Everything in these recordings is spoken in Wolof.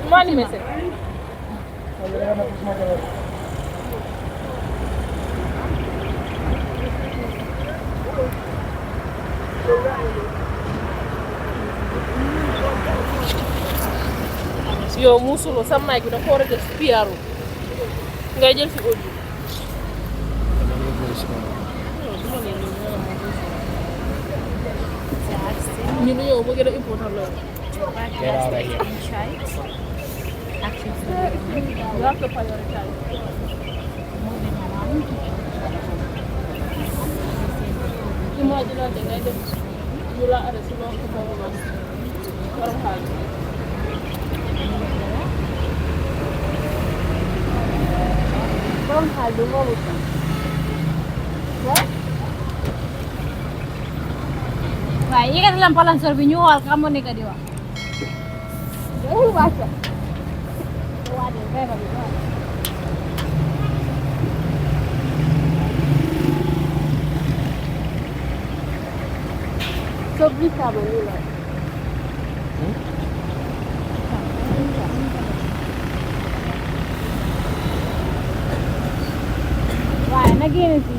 Money message. Yo musulo sa mic bi dafa war a def piaro ngay jël fi audio ñu ne yow moo gën a important loolu. Get out of here. You have to prioritize. Imagine that ngay def ñu la arrêté loo ko boobu noonu borom xaalis. Borom xaalis bi moomu waaye yëkkati leen palansoor bi ñu xool xam nga ni ka di wax. yow wàcce. So please come on, you know. waaye na génn si.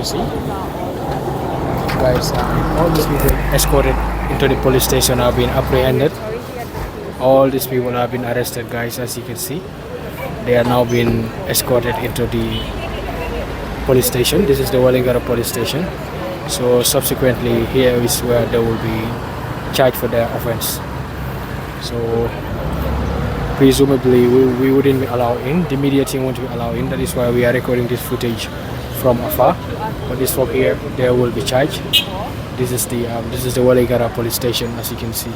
See, guys, all these people escorted into the police station have been apprehended. All these people have been arrested, guys. As you can see, they are now being escorted into the police station. This is the Wellingara police station. So subsequently, here is where they will be charged for their offense. So presumably, we wouldn't be allowed in. The media team won't be allowed in. That is why we are recording this footage from afar. But this from here, they will be charged. This is the Wellingara police station, as you can see.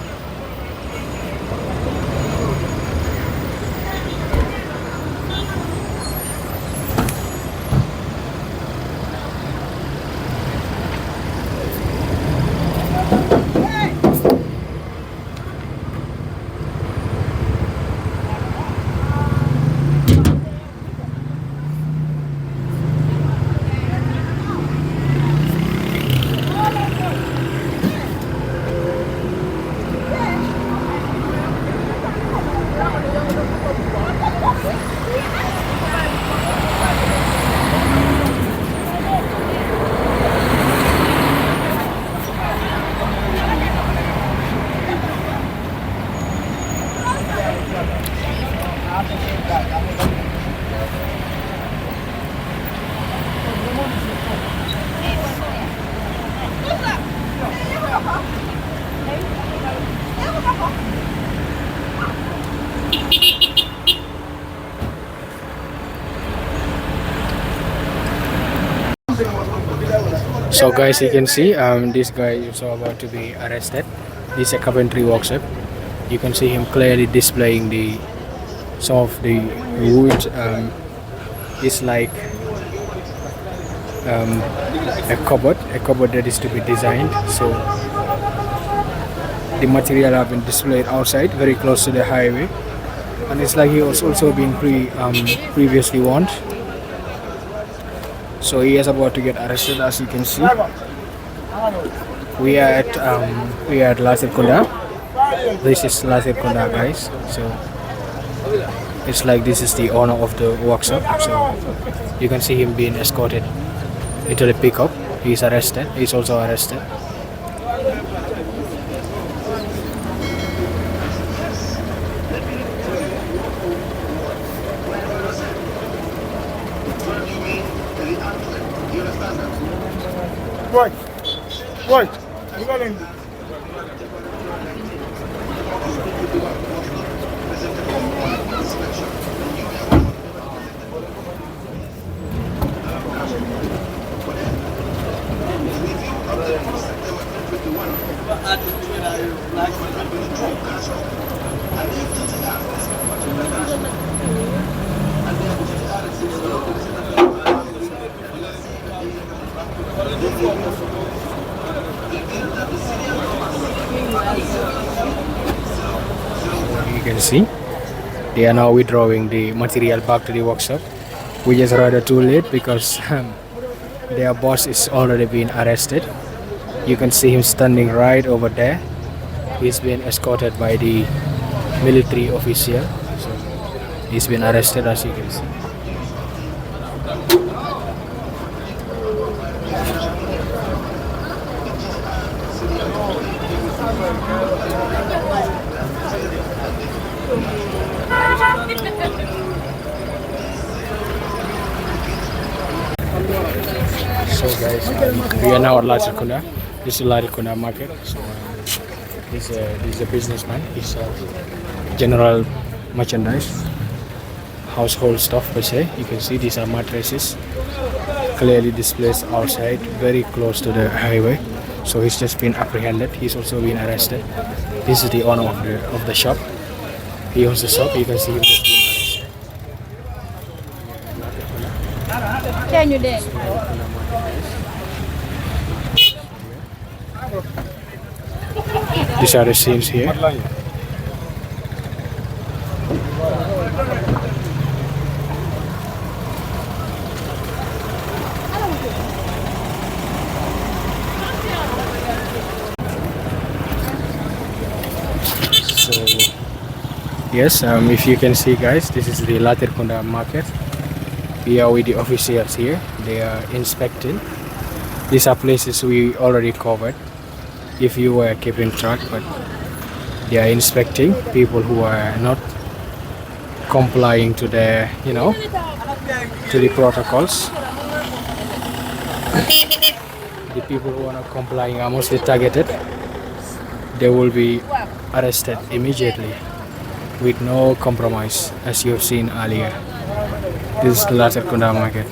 So guys, you can see this guy is about to be arrested. This is a carpentry workshop. You can see him clearly displaying some of the wood. It's like a cupboard that is to be designed. So the material have been displayed outside, very close to the highway, and it's like he was also being previously warned. So he is about to get arrested, as you can see. We are at Latrikunda. This is Latrikunda, guys. So it's like this is the owner of the workshop. So you can see him being escorted into the pickup. He's arrested. He's also arrested. Right. You got him. You can see they are now withdrawing the material back to the workshop, which is rather too late because their boss is already been arrested. You can see him standing right over there. He's been escorted by the military official. So he's been arrested, as you can see. So guys, we are now at Latrikunda. This is Latrikunda market. So this is a businessman. He's general merchandise, household stuff per se. You can see these are mattresses, clearly displayed outside, very close to the highway. So he's just been apprehended. He's also been arrested. This is the owner of the shop. He owns the shop. You can see him just being arrested. Can you there? These are the scenes here. So yes, if you can see guys, this is the Latrikunda market. We are with the officials here. They are inspecting. These are places we already covered if you were keeping track, but they are inspecting people who are not complying to the, to the protocols. The people who are not complying are mostly targeted. They will be arrested immediately with no compromise, as you have seen earlier. This is the Latrikunda market.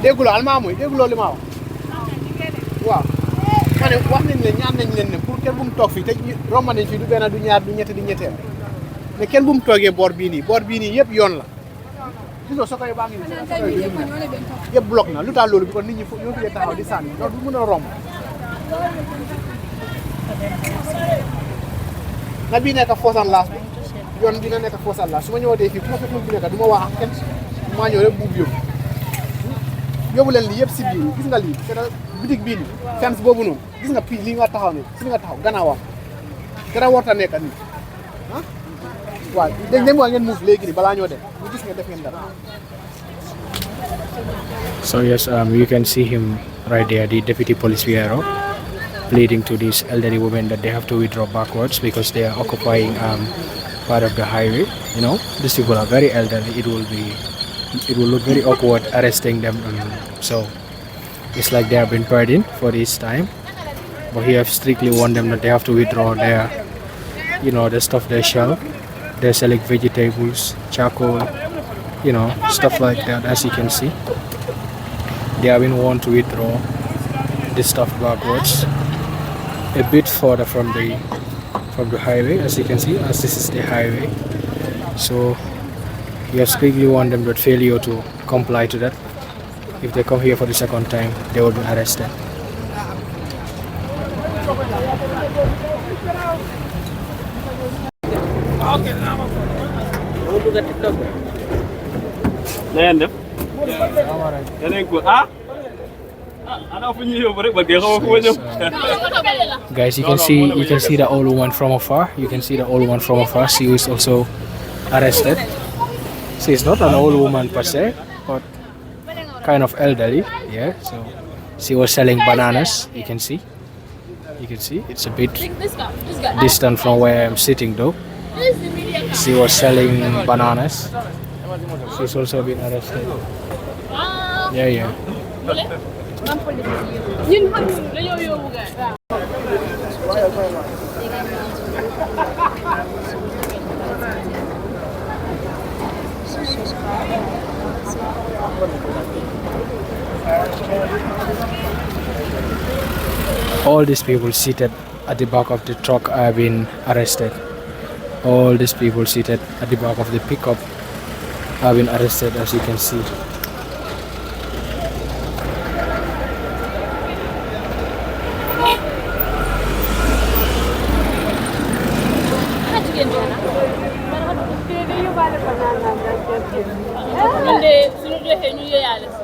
déggulo almaamoy déggulo li ma wax waaw ma ne wax nañ leen ñaan nañ leen ne pour kenn bu mu toog fii te romb nañ fii du benn du ñaar du ñett di ñetteel mais kenn bu mu toogee boor bii nii yëpp yoon la gisoo soo koy baa ngi yëpp bloc na lu tax loolu bi kon nit ñi ñoo fi taxaw di sànni loolu du mën a romb na bii nekk foosan laas bi yoon bi na nekk foosan laas su ma ñëwatee fii bu ma fekk bi nekk du ma wax ak kenn maa ñëw rek buub yóbbu leen lii yëpp si biir gis nga lii c'est bitig bii nii fence boobu noonu gis nga lii nga taxaw ne si nga taxaw gannaawam dara warta nekk nii ah waaw dañ dem waa ngeen move léegi nii balaa ñoo dem ñu gis nga def ngeen dara. So yes, you can see him right there, the deputy police bureau, pleading to these elderly women that they have to withdraw backwards because they are occupying part of the highway. These people are very elderly. It will look very awkward arresting them. So it's like they have been pardoned for this time, but he have strictly warned them that they have to withdraw their, the stuff they sell. They're selling vegetables, charcoal, stuff like that. As you can see, they have been warned to withdraw this stuff backwards a bit further from the highway. As you can see, as this is the highway, so you have strictly warned them that failure to comply to that, if they come here for the second time, they will be arrested. Guys, you can see the old woman from afar. You can see the old woman from afar. She is also arrested. She is not an old woman per se, but kind of elderly. Yeah, so She was selling bananas. You can see. It's a bit This guy. distant from where I'm sitting though. This is the media guy. She was selling bananas. She's also been arrested. Ah, Yeah. boleh? Ñun xam dañoo yóbbu gaay. All these people seated at the back of the truck have been arrested. All these people seated at the back of the pickup have been arrested, as you can see. Man de suñu joxee ñu yeeyaale si.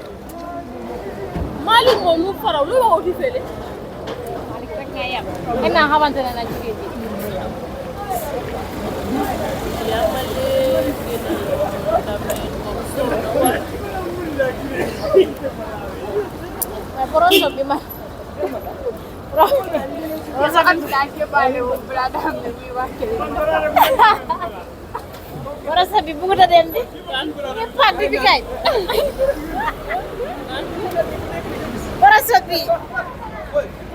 Malick moom mu faraw lu waxu fi fële. Rek nga yem. Xëy na xamante ne nag jigéen ji. Yaa ma leen Mais poroso bi ma. Poroso bi daa ke baale wu bla da xam ne muy wax kili. Poroso bi bëgg na dem di. Ñu pat bi kay. Poroso bi.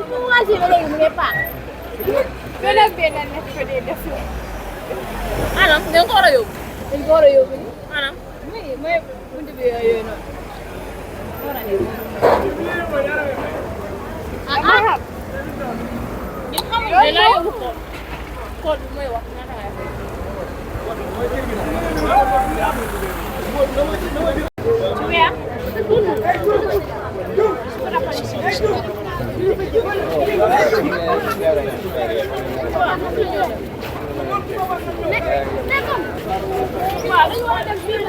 Mu wasi ba léegi mu ngi pat. Benn nekk ko dee def. anam dañ ko war a yóbbu. Dañ ko war a yóbbu ni. Anam. Mooy buntu bi yooyu noonu. Ñun xamuñ ne laa yóbbu ko. Code bi mooy wax ñaata ngay fay. Where? Waaw dañu war a dem fii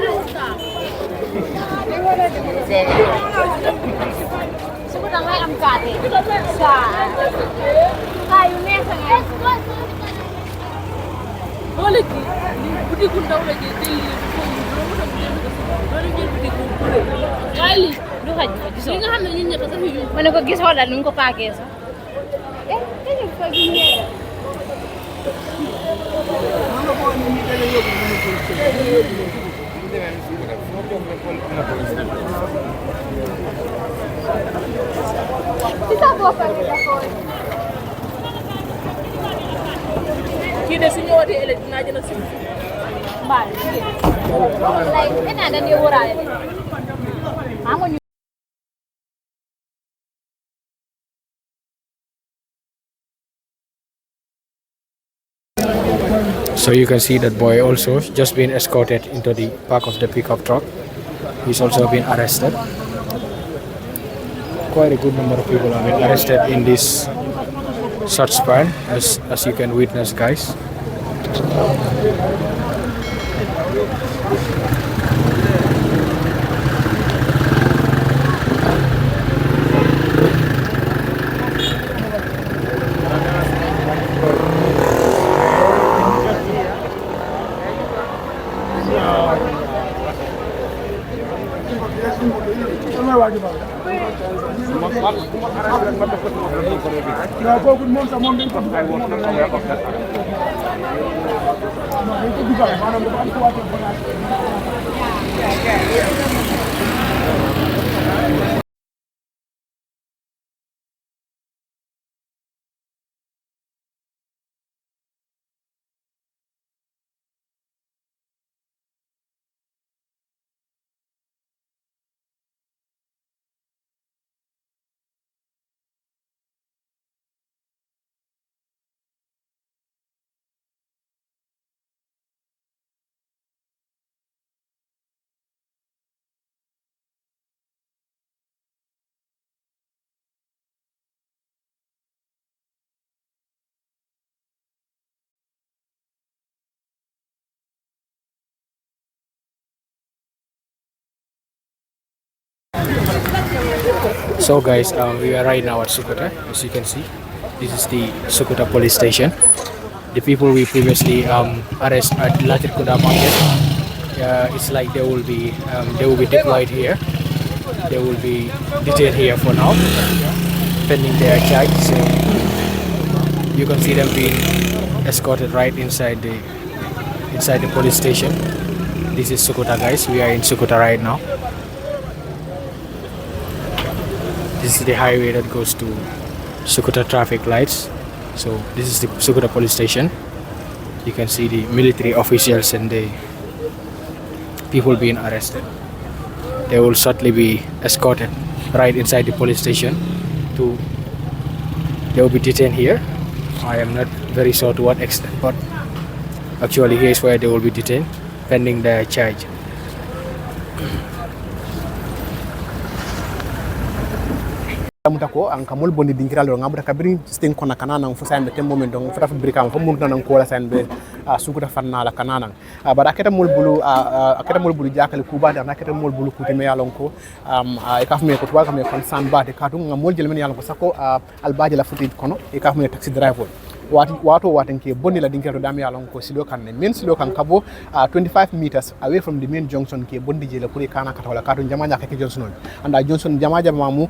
Sukuta ngay am kaate. Saa yu neex a ngay. boole kii boutique bu ndaw la jël jël lii foofu loolu jël boutique bu rëy waaye lii Du xaj fa gisoo. li nga xam ne ñun ñett sax yu Ma ne ko gisoo daal nu mu ko paakee sax. Dañu ko gis Kita boppam bi dafa kii de su ñëwaatee ëllëg dinaa jënd si mbaal lay ina dañuy wóoraale de xam nga ñu So you can see that boy also just been escorted into the back of the pickup truck. He's also been arrested. Quite a good number of people have been arrested in this short span, as you can witness, guys. So guys, we are right now at Sukuta. As you can see, this is the Sukuta police station. The people we previously arrested at latrikunda market, it's like they will be deployed here. they will be detained here for now, pending their charge. So you can see them being escorted right inside the police station. This is Sukuta, guys. We are in Sukuta right now. This is the highway that goes to Sukuta traffic lights. So this is the Sukuta police station. You can see the military officials and the people being arrested. They will shortly be escorted right inside the police station. They will be detained here. I am not very sure to what extent, but actually here is where they will be detained, pending their charge. Mutako ang kamul bondi dinkiralo ngabuta kabiri sting kona kanana fo saybe tem moment donc fota fabrika fo mun nan ko la saybe Sukuta fanna la kanana bara aketa mul bulu jakale kuba da aketa mul bulu kuti me yalon ko e kaf me ko tuwa kam kon san bade katu ngamol jel men yalon ko sako albaji la futi kono e kaf me taxi driver wato ke bonni la dinkiralo dam yalon ko silo kan ne men silo kan kabo 25 meters away from the main junction ke bondi jela pour kana katola katu jamanya ke Johnson anda Johnson jamaja mamu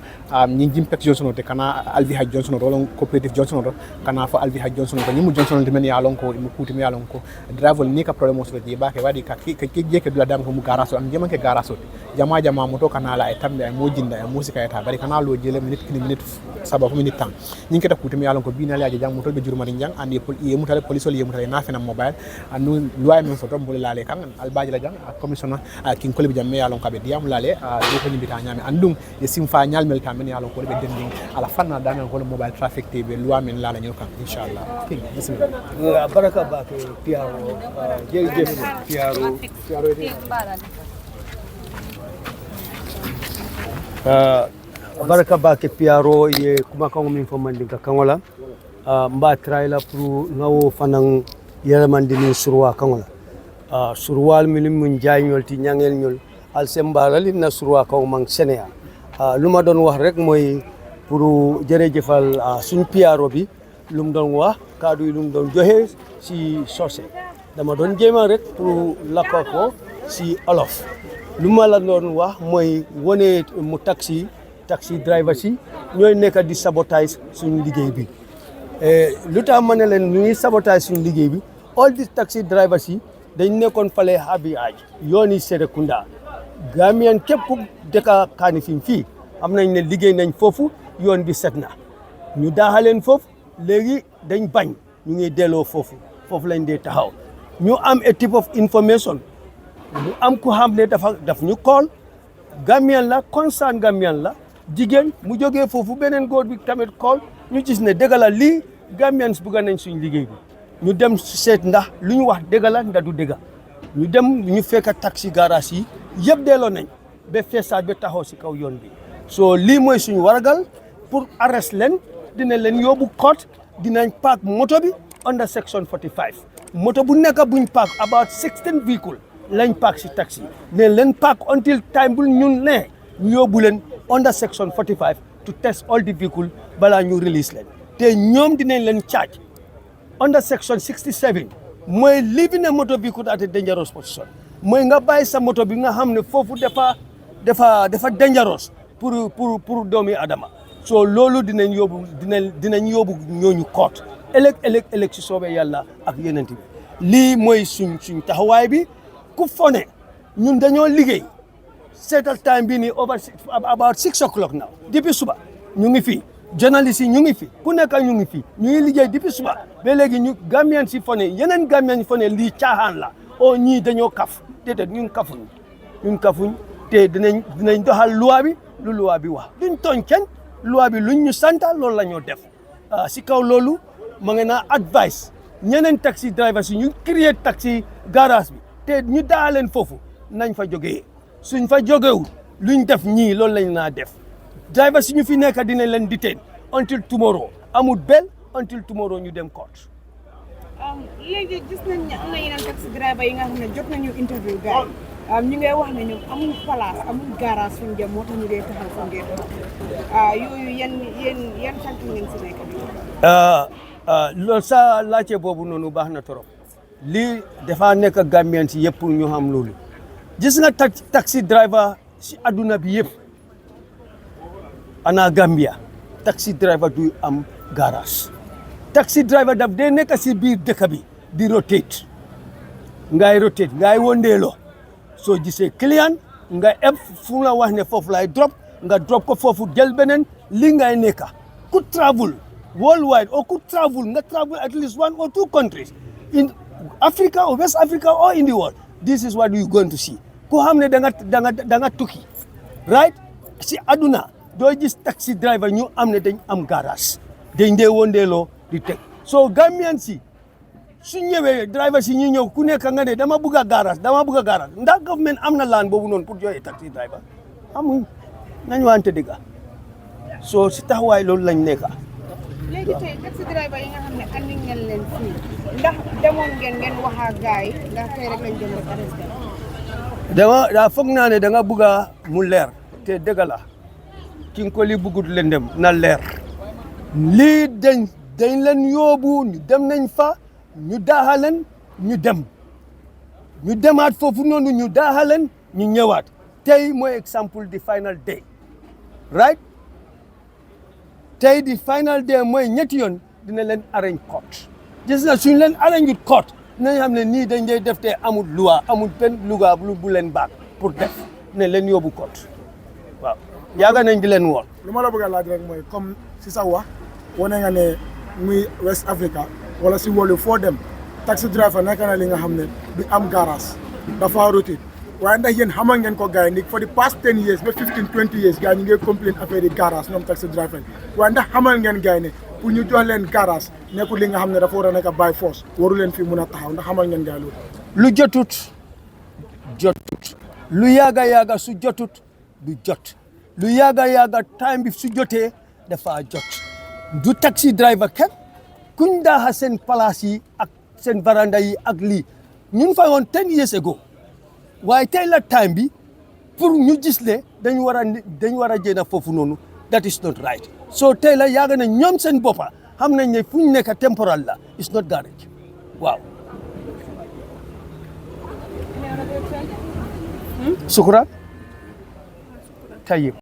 ñi Pek Johnson te kana Alvihaj Johnson rolon cooperative Johnson ro kana fa Alvihaj Johnson ko ñimu Johnson te men yalon ko mu kuti me yalon ko driver ni ka problème so je ba ke wadi ka jeke dula dam ko mu garaso am jema ke garaso jama mamu to kana la e tambe ay mo jinda ay musika eta bari kana lo jele minute sababu minute tan ñi ke ta kuti me yalon ko binal yaaje jam mo to be jurmari jang andi mu tale police ye mu tale na fena mobile anu loi men photo mbole lale kan albaji la jang commissioner king ko le jam me yalon ka be diam lale do ko nyibita nyame andum ye simfa nyal mel tam men yalon ko be dending ala fanna dana ko mobile traffic tv loi men lala ñu kan inshallah king bismillah baraka ba ke piaro jërëjëf piaro baraka ba ke piaro ye kuma ko min fo mandi ka kangola mba traila pour ngawo fanang yelamandi ni surwa kangola surwal milim mun jaayñol ti ñangel ñol al sembalali na surwa ko mang senea luma don wax rek moy pour jërëjëfal suñ piaro bi lum don wax kaddu yi lum don joxe si sosé dama don jéema rek pour lakko ko si olof luma la don wax moy woné mu taxi driver si ñoy nekk di sabotage suñ liggéey bi lu tax ma ne leen ñuy sabotage suñu liggéey bi all these taxi drivers yi dañ nekkoon fale habiyaaj yooni Serekunda Gambian képp ku dëkka Kanifing fii am nañ ne liggéey nañ foofu yoon bi set na ñu daaxaleen foofu léegi dañ bañ ñu ngi delloo foofu lañ dee taxaw ñu am a type of information ñu am ku xam ne daf ñu call Gambian la concern Gambian la jigéen mu jógee foofu beneen góor bi tamit call ñu gis ne dëgg la lii Gambians bëgg nañ suñ liggéey bi ñu dem seet ndax lu ñu wax dëgg la ndax du dëgg ñu dem ñu fekk taxi garage yi yëpp delloo nañ ba feesaat ba taxaw si kaw yoon bi so lii mooy suñu waragal pour arrest leen dina leen yóbbu court dinañ park moto bi under section 45 moto bu nekk buñ park about 16 véhicules lañ park si taxi ne leen park until time bu ñun ne ñu yóbbu leen under section 45 to test all the vehicle balaa ñu release leen te ñoom dinañ leen charge under section 67 mooy leaving a motor vehicle at a dangerous position mooy nga bàyyi sa moto bi nga xam ne foofu dafa dangerous pour doomi adama so loolu dinañ yóbbu ñooñu court ëllëg si soobee yàlla ak yeneen bi lii mooy suñ taxawaay bi ku fone ñun dañoo liggéey seetal time bi ni over about 6 o'clock now depuis suba ñu ngi fi journaliste yi ñu ngi fi ku nekk ñu ngi fi ñu ngi liggéey depuis suba ba léegi ñu Gambian si fone yeneen Gambian si fone lii caaxaan la o ñii dañoo kaf déedéet ñun kafuñ te dinañ doxal loi bi lu loi bi wax duñ tooñ kenn loi bi luñ ñu santa loolu la ñoo def si kaw loolu ma ngi naa advice ñeneen taxi drivers yi ñu créer taxi garage bi te ñu daaleen foofu nañ fa jógee suñ fa jógewul luñ def ñii loolu lañ naa def drivers yi ñu fi nekk dinañ leen detain until tomorrow amul bel until tomorrow ñu dem court. léegi gis nañ ne am na yeneen taxi driver yi nga xam ne jot nañu interview gars yi ñu ngay wax ne ñoom amul place amul garage fuñ dem moo tax ñu dee taxaw fuñ dee taxaw yooyu yan tànk ngeen si nekk loolu sa laajte boobu noonu baax na trop lii dafa nekk Gambian si yëpp ñu xam loolu gis nga taxi driver si adduna bi yëpp ana Gambia taxi driver du am garage taxi driver daf dee nekk si biir dëkk bi di rotate ngay wondeelo soo gisee client nga eb fu la wax ne foofu lay drop nga drop ko foofu jël beneen li ngay nekk ku travel worldwide or could travel at least 1 or 2 countries in Africa or West Africa or in the world. This is what you're going to see. Ko xamne da nga tukki. Right? Si aduna do gis taxi driver ñu am ne dañ am garage. Dañ dé wondelo di tek. So Gambian si su ñëwé driver si ñu ñëw ku nekk nga ne dama bëgg garage. Ndax government am na land bobu non pour joxe taxi driver. Amuñ nañ wante diga. So si taxaway loolu lañ nekk. léegi tey taxi driver yi nga xam ne andi ngeen leen fii ndax demoon ngeen wax ak gaay ndax tey rek lañ dem rek arrêté daa foog naa ne da nga bëgg a mu leer te dëgg la ki nga ko li bëggut leen dem na leer lii dañ leen yóbbu ñu dem nañ fa ñu daaxaleen ñu dem ñu demaat foofu noonu ñu daaxaleen ñu ñëwaat tey mooy exemple di final day right tey di final day mooy ñetti yoon dina leen arrange court gis na suñ leen arrange court nañ xam ne nii dañ dee def te amul loi amul benn luga bu leen baat pour def ne leen yóbbu court waaw yaaga nañ di leen woon lu ma la bëgg a laaj rek mooy comme si sa wax wane nga ne muy West Africa wala si wolu foo dem taxi driver nekk na li nga xam ne du am garage dafa route waaye ndax yéen xamal ngeen ko gars yi ni for the past 10 years ba 15 20 years gars yi ñu ngi complain affaire yi garage ñoom taxi driver waaye ndax xamal ngeen gars yi ne pour ñu jox leen garage nekkul li nga xam ne dafa war a nekk by force waru leen fi mun a taxaw ndax xamal ngeen gars yi loolu lu jotut lu yaaga su jotut du jot lu yaaga time bi su jotee dafa jot du taxi driver kenn kuñ daaxa seen place yi ak seen veranda yi ak lii ñun fa woon 10 years ago waaye tey la time bi pour ñu gis le dañ war a jéem foofu noonu that is not right so tey la yaaga na ñoom seen boppa xam nañ ne fu ñu nekk temporal la it's not garage waaw Sukuta tayyib